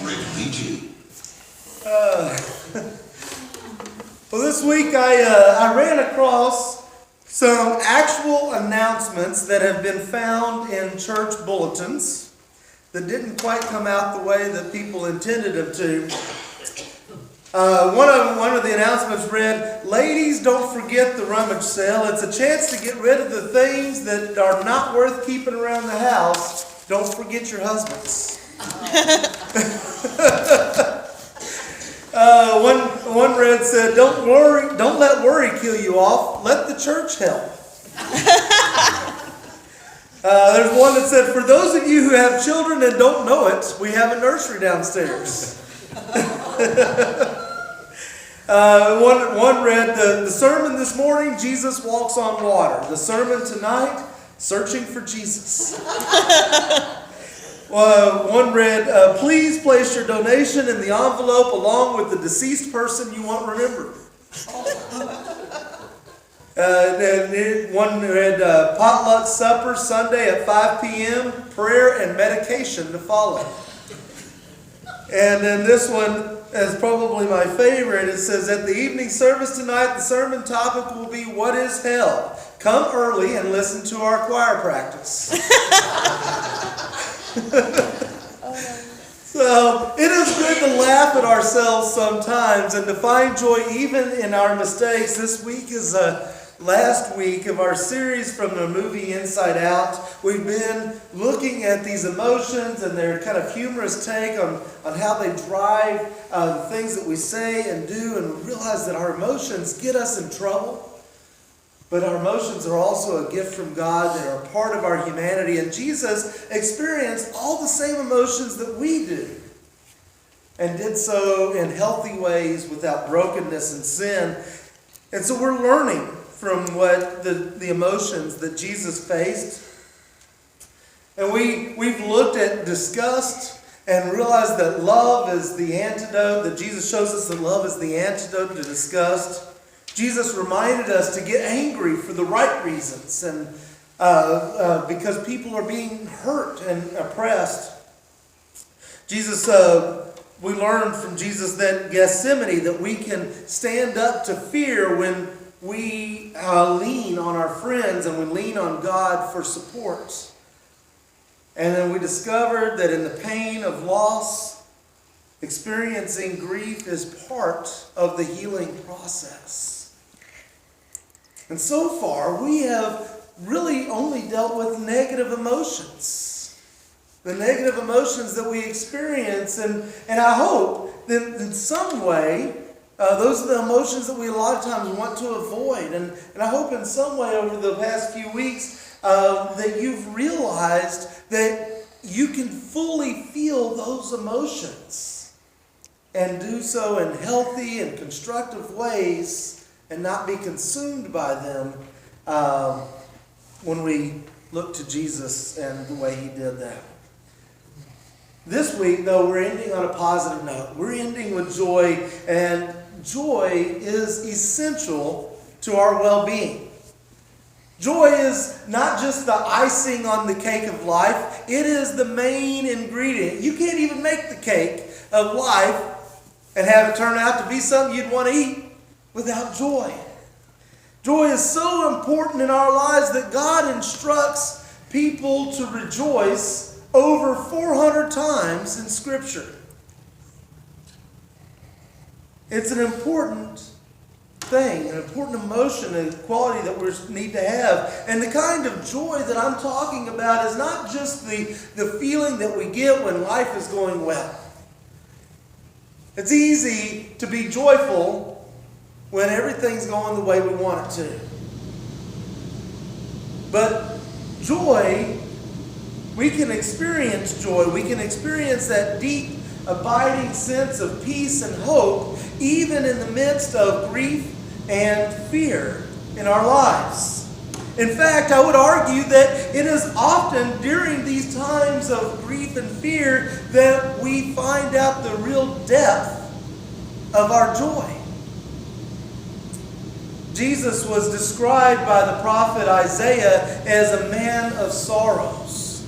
Rated PG. Well, this week I ran across some actual announcements that have been found in church bulletins that didn't quite come out the way that people intended them to. One of the announcements read, "Ladies, don't forget the rummage sale. It's a chance to get rid of the things that are not worth keeping around the house. Don't forget your husbands." One read said, "Don't let worry kill you off. Let the church help." There's one that said, "For those of you who have children and don't know it, we have a nursery downstairs." One read, the sermon this morning, Jesus walks on water. The sermon tonight, searching for Jesus. One read, please place your donation in the envelope along with the deceased person you want remembered. And one read, potluck supper Sunday at 5 p.m., prayer and medication to follow. And then this one is probably my favorite. It says, at the evening service tonight, the sermon topic will be, what is hell? Come early and listen to our choir practice. So it is good to laugh at ourselves sometimes and to find joy even in our mistakes. This week is last week of our series from the movie Inside Out. We've been looking at these emotions and their kind of humorous take on how they drive the things that we say and do, and we realize that our emotions get us in trouble. But our emotions are also a gift from God that are part of our humanity. And Jesus experienced all the same emotions that we do, and did so in healthy ways without brokenness and sin. And so we're learning from what the emotions that Jesus faced. And we've looked at, discussed, and realized that love is the antidote, that Jesus shows us that love is the antidote to disgust. Jesus reminded us to get angry for the right reasons, and because people are being hurt and oppressed. We learned from Jesus that in Gethsemane that we can stand up to fear when we lean on our friends and we lean on God for support. And then we discovered that in the pain of loss, experiencing grief is part of the healing process. And so far, we have really only dealt with negative emotions. The negative emotions that we experience. And I hope that in some way, those are the emotions that we a lot of times want to avoid. And I hope in some way over the past few weeks that you've realized that you can fully feel those emotions and do so in healthy and constructive ways, and not be consumed by them when we look to Jesus and the way he did that. This week, though, we're ending on a positive note. We're ending with joy, and joy is essential to our well-being. Joy is not just the icing on the cake of life. It is the main ingredient. You can't even make the cake of life and have it turn out to be something you'd want to eat without joy. Joy is so important in our lives that God instructs people to rejoice over 400 times in Scripture. It's an important thing, an important emotion and quality that we need to have. And the kind of joy that I'm talking about is not just the feeling that we get when life is going well. It's easy to be joyful when everything's going the way we want it to. But joy, we can experience joy. We can experience that deep, abiding sense of peace and hope, even in the midst of grief and fear in our lives. In fact, I would argue that it is often during these times of grief and fear that we find out the real depth of our joy. Jesus was described by the prophet Isaiah as a man of sorrows.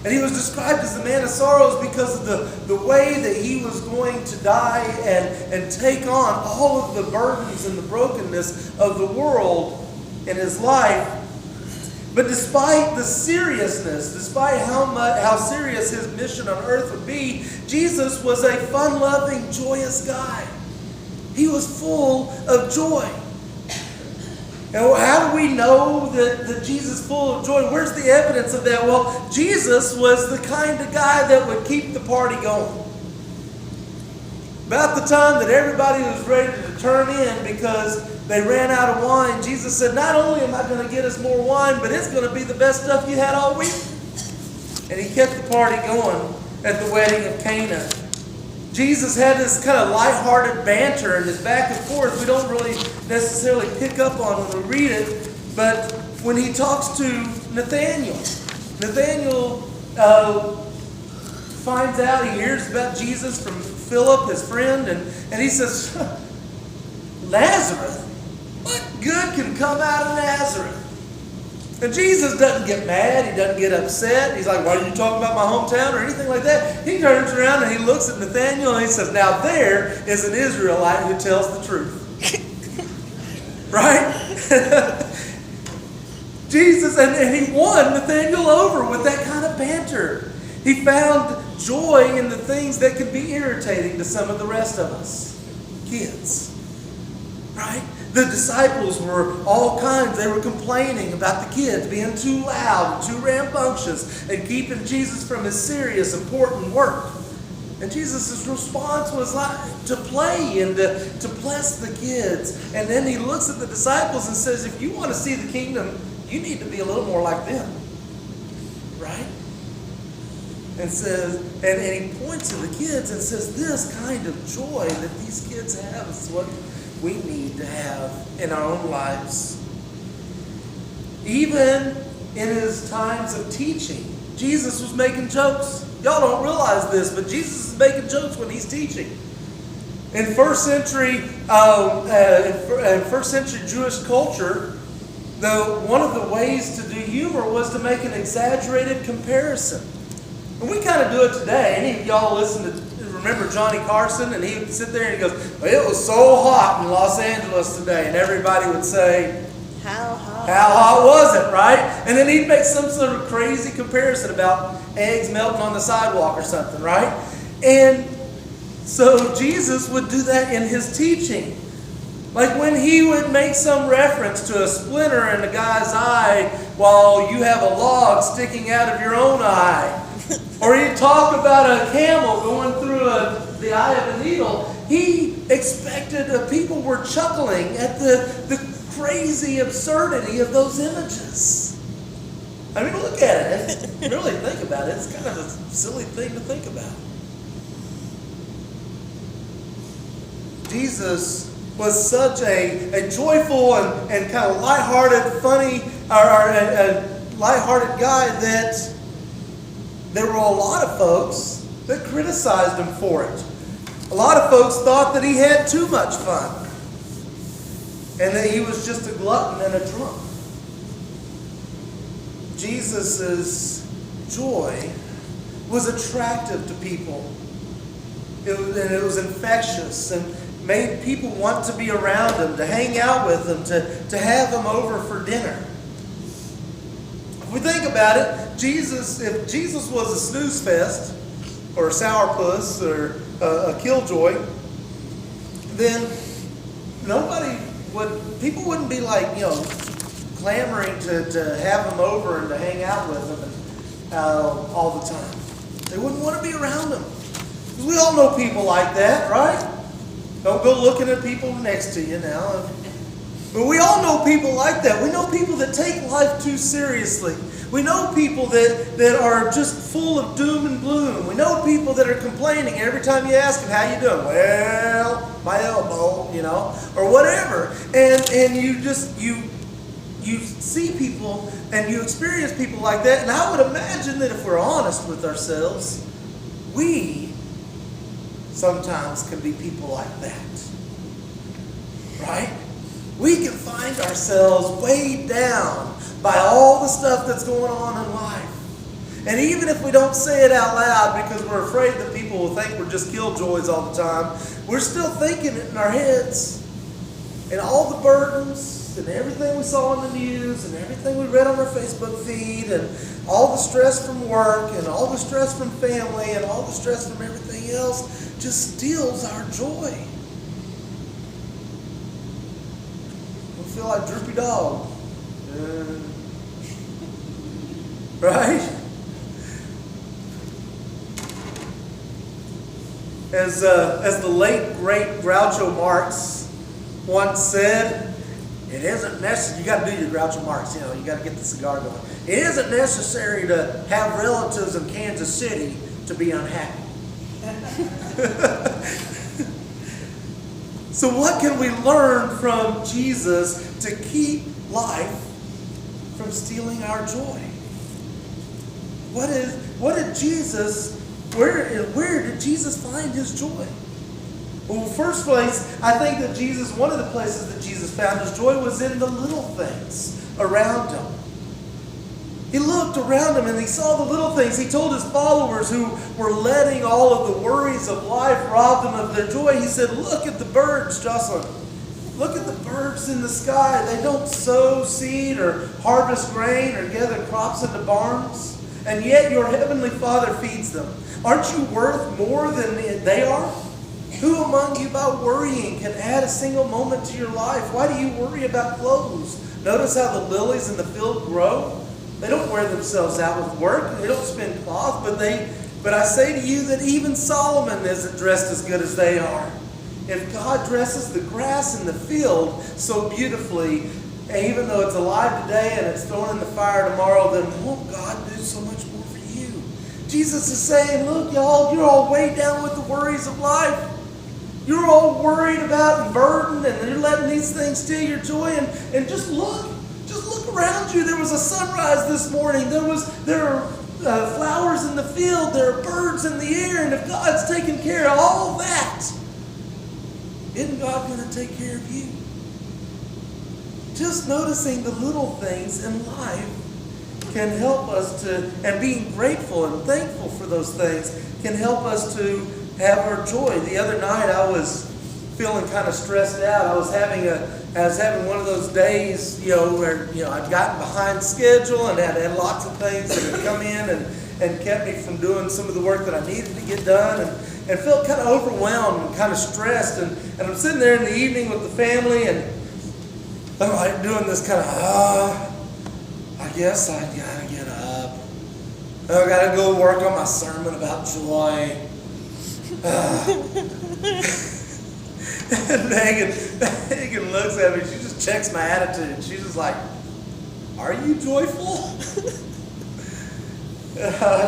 And he was described as the man of sorrows because of the way that he was going to die and take on all of the burdens and the brokenness of the world in his life. But despite the seriousness, despite how serious his mission on earth would be, Jesus was a fun-loving, joyous guy. He was full of joy. And how do we know that Jesus is full of joy? Where's the evidence of that? Well, Jesus was the kind of guy that would keep the party going. About the time that everybody was ready to turn in because they ran out of wine, Jesus said, not only am I going to get us more wine, but it's going to be the best stuff you had all week. And he kept the party going at the wedding of Cana. Jesus had this kind of lighthearted banter and this back and forth we don't really necessarily pick up on when we read it. But when he talks to Nathanael finds out, he hears about Jesus from Philip, his friend, and he says, Nazareth? What good can come out of Nazareth? And Jesus doesn't get mad. He doesn't get upset. He's like, why are you talking about my hometown or anything like that? He turns around and he looks at Nathanael and he says, now there is an Israelite who tells the truth. Right? Jesus, and he won Nathanael over with that kind of banter. He found joy in the things that could be irritating to some of the rest of us. Kids. Right? The disciples were all kinds. They were complaining about the kids being too loud and too rambunctious and keeping Jesus from his serious, important work. And Jesus' response was like to play and to bless the kids. And then he looks at the disciples and says, if you want to see the kingdom, you need to be a little more like them. Right? And says, and he points to the kids and says, this kind of joy that these kids have is what we need to have in our own lives. Even in his times of teaching, Jesus was making jokes. Y'all don't realize this, but Jesus is making jokes when he's teaching. In first century Jewish culture, one of the ways to do humor was to make an exaggerated comparison. And we kind of do it today. Any of y'all remember Johnny Carson? And he would sit there and he goes, well, it was so hot in Los Angeles today. And everybody would say, how hot was it, right? And then he'd make some sort of crazy comparison about eggs melting on the sidewalk or something, right? And so Jesus would do that in his teaching. Like when he would make some reference to a splinter in a guy's eye while you have a log sticking out of your own eye. Or he'd talk about a camel going through the eye of a needle. He expected people were chuckling at the crazy absurdity of those images. I mean, look at it. If you really think about it, it's kind of a silly thing to think about. Jesus was such a joyful and kind of lighthearted, funny, lighthearted guy that there were a lot of folks that criticized him for it. A lot of folks thought that he had too much fun and that he was just a glutton and a drunk. Jesus' joy was attractive to people. It was infectious and made people want to be around him, to hang out with him, to have him over for dinner. If we think about it, if Jesus was a snooze fest, or a sourpuss, or a killjoy, then people wouldn't be like, clamoring to have him over and to hang out with him all the time. They wouldn't want to be around him. We all know people like that, right? Don't go looking at people next to you now. But we all know people like that. We know people that take life too seriously. We know people that are just full of doom and gloom. We know people that are complaining every time you ask them, how you doing? Well, my elbow, or whatever. And you see people and you experience people like that. And I would imagine that if we're honest with ourselves, we sometimes can be people like that. Right? We can find ourselves weighed down by all the stuff that's going on in life. And even if we don't say it out loud because we're afraid that people will think we're just killjoys all the time, we're still thinking it in our heads. And all the burdens and everything we saw in the news and everything we read on our Facebook feed and all the stress from work and all the stress from family and all the stress from everything else just steals our joy. We feel like droopy dog. Right? As the late, great Groucho Marx once said, it isn't necessary, you got to do your Groucho Marx, you got to get the cigar going. It isn't necessary to have relatives in Kansas City to be unhappy. So what can we learn from Jesus to keep life from stealing our joy? Where did Jesus find his joy? Well, first place, I think that one of the places that Jesus found his joy was in the little things around him. He looked around him and he saw the little things. He told his followers who were letting all of the worries of life rob them of their joy, he said, look at the birds, Jocelyn. Look at the birds in the sky. They don't sow seed or harvest grain or gather crops into barns. And yet your heavenly Father feeds them. Aren't you worth more than they are? Who among you by worrying can add a single moment to your life? Why do you worry about clothes? Notice how the lilies in the field grow. They don't wear themselves out with work. They don't spin cloth. But I say to you that even Solomon isn't dressed as good as they are. If God dresses the grass in the field so beautifully, and even though it's alive today and it's thrown in the fire tomorrow, then won't God do so much more for you? Jesus is saying, look, y'all, you're all weighed down with the worries of life. You're all worried about and burdened, and you're letting these things steal your joy. And just look around you. There was a sunrise this morning. There are flowers in the field. There are birds in the air. And if God's taking care of all of that, isn't God going to take care of you? Just noticing the little things in life can help us to, and being grateful and thankful for those things can help us to have our joy. The other night I was feeling kind of stressed out. I was having one of those days, where I'd gotten behind schedule and had lots of things that had come in and kept me from doing some of the work that I needed to get done, and felt kind of overwhelmed and kind of stressed. And I'm sitting there in the evening with the family, and I'm like doing this kind of, I guess I gotta get up. I gotta go work on my sermon about joy. And Megan looks at me. She just checks my attitude. She's just like, "Are you joyful?" I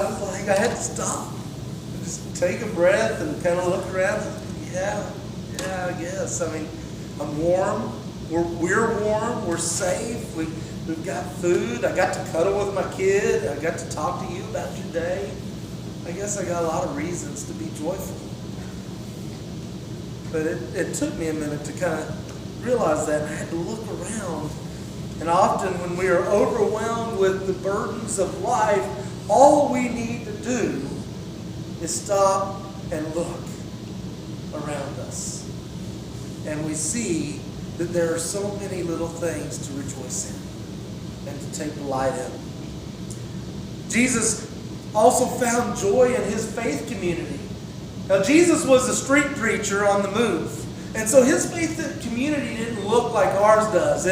was like, I had to stop, and just take a breath, and kind of look around. Yeah, I guess. I mean, I'm warm. We're warm. We're safe. We've got food. I got to cuddle with my kid. I got to talk to you about your day. I guess I got a lot of reasons to be joyful. But it took me a minute to kind of realize that. I had to look around. And often when we are overwhelmed with the burdens of life, all we need to do is stop and look around us. And we see that there are so many little things to rejoice in and to take delight in. Jesus also found joy in his faith community. Now, Jesus was a street preacher on the move. And so his faith community didn't look like ours does.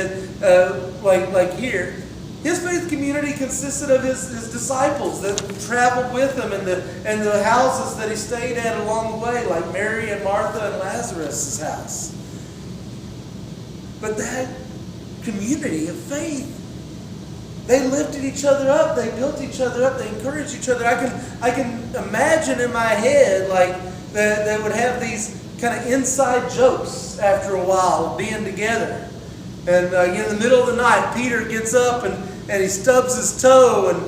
Like here. His faith community consisted of his disciples that traveled with him and the houses that he stayed at along the way, like Mary and Martha and Lazarus' house. But that community of faith, they lifted each other up, they built each other up, they encouraged each other. I can imagine in my head like they would have these kind of inside jokes after a while of being together. And in the middle of the night, Peter gets up and he stubs his toe and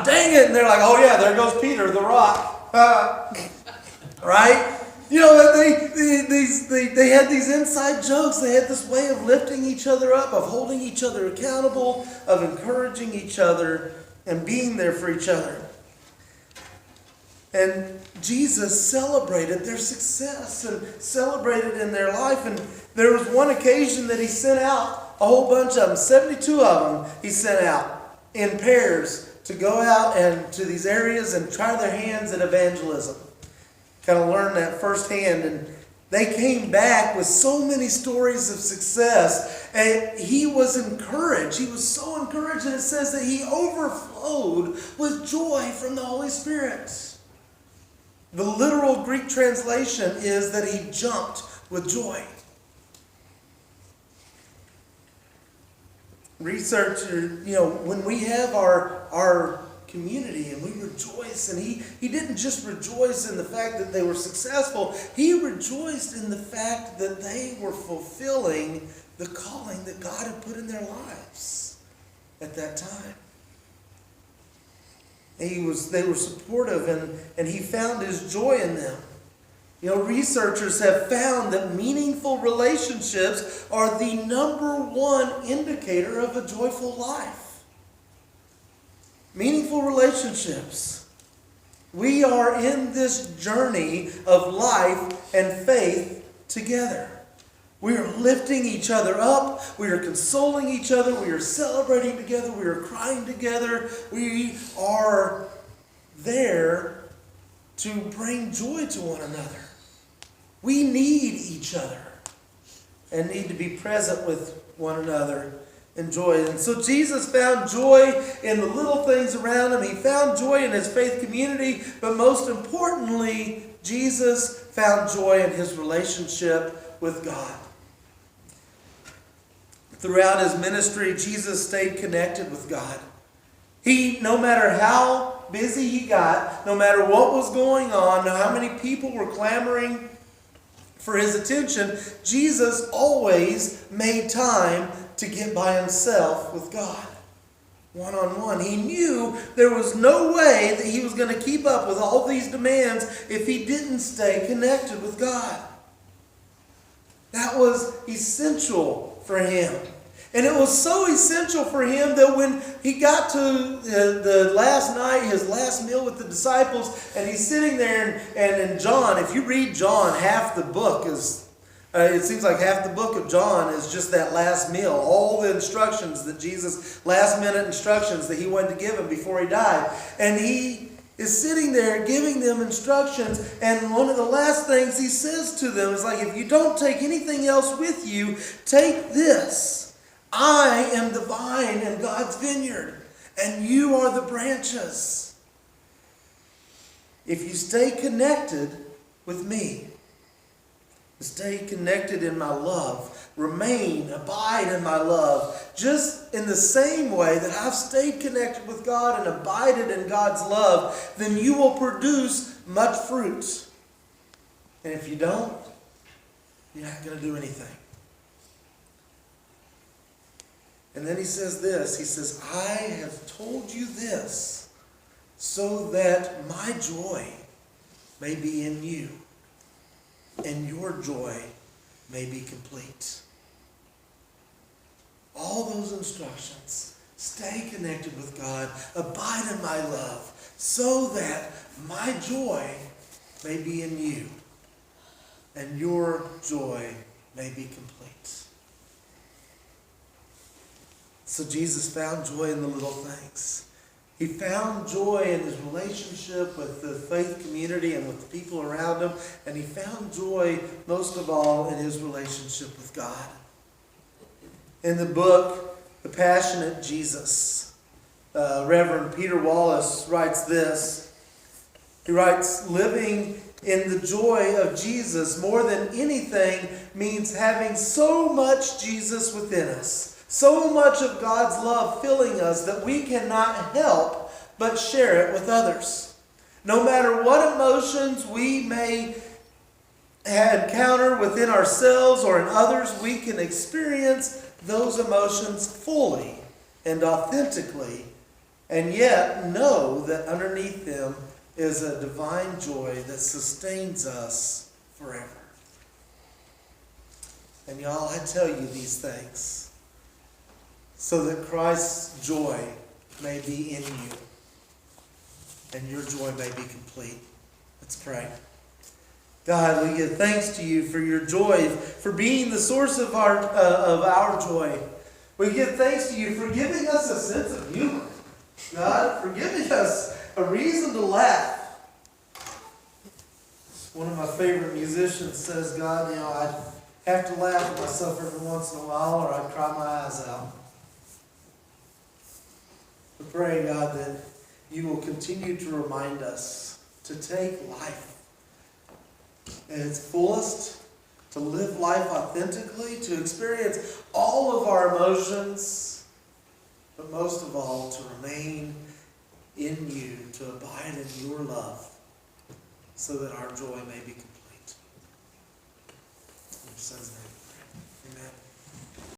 dang it! And they're like, oh yeah, there goes Peter, the rock. Right? You know, they had these inside jokes. They had this way of lifting each other up, of holding each other accountable, of encouraging each other and being there for each other. And Jesus celebrated their success and celebrated in their life. And there was one occasion that he sent out a whole bunch of them, 72 of them he sent out in pairs to go out and to these areas and try their hands at evangelism. Kind of learn that firsthand. And they came back with so many stories of success. And he was encouraged. He was so encouraged. And it says that he overflowed with joy from the Holy Spirit. The literal Greek translation is that he jumped with joy. Researcher, when we have our community and we rejoice, and he didn't just rejoice in the fact that they were successful, he rejoiced in the fact that they were fulfilling the calling that God had put in their lives at that time. They were supportive, and he found his joy in them. Researchers have found that meaningful relationships are the number one indicator of a joyful life. Meaningful relationships. We are in this journey of life and faith together. We are lifting each other up. We are consoling each other. We are celebrating together. We are crying together. We are there to bring joy to one another. We need each other and need to be present with one another in joy. And so Jesus found joy in the little things around him. He found joy in his faith community. But most importantly, Jesus found joy in his relationship with God. Throughout his ministry, Jesus stayed connected with God. No matter how busy he got, no matter what was going on, how many people were clamoring for his attention, Jesus always made time to get by himself with God. One-on-one. He knew there was no way that he was going to keep up with all these demands if he didn't stay connected with God. That was essential for him. And it was so essential for him that when he got to the last night, his last meal with the disciples, and he's sitting there, and in John, if you read John, half the book is, it seems like half the book of John is just that last meal. All the instructions that Jesus, last minute instructions that he wanted to give him before he died. And he is sitting there giving them instructions, and one of the last things he says to them is like, if you don't take anything else with you, take this. I am the vine in God's vineyard, and you are the branches. If you stay connected with me, stay connected in my love, abide in my love, just in the same way that I've stayed connected with God and abided in God's love, then you will produce much fruit. And if you don't, you're not going to do anything. And then he says this, he says, I have told you this so that my joy may be in you and your joy may be complete. All those instructions, stay connected with God, abide in my love, so that my joy may be in you and your joy may be complete. So Jesus found joy in the little things. He found joy in his relationship with the faith community and with the people around him. And he found joy, most of all, in his relationship with God. In the book, The Passionate Jesus, Reverend Peter Wallace writes this. He writes, living in the joy of Jesus more than anything means having so much Jesus within us. So much of God's love filling us that we cannot help but share it with others. No matter what emotions we may encounter within ourselves or in others, we can experience those emotions fully and authentically, and yet know that underneath them is a divine joy that sustains us forever. And y'all, I tell you these things so that Christ's joy may be in you and your joy may be complete. Let's pray. God, we give thanks to you for your joy, for being the source of our joy. We give thanks to you for giving us a sense of humor. God, for giving us a reason to laugh. One of my favorite musicians says, God, I'd have to laugh at myself every once in a while or I'd cry my eyes out. We pray, God, that you will continue to remind us to take life at its fullest, to live life authentically, to experience all of our emotions, but most of all, to remain in you, to abide in your love, so that our joy may be complete. In your Son's name.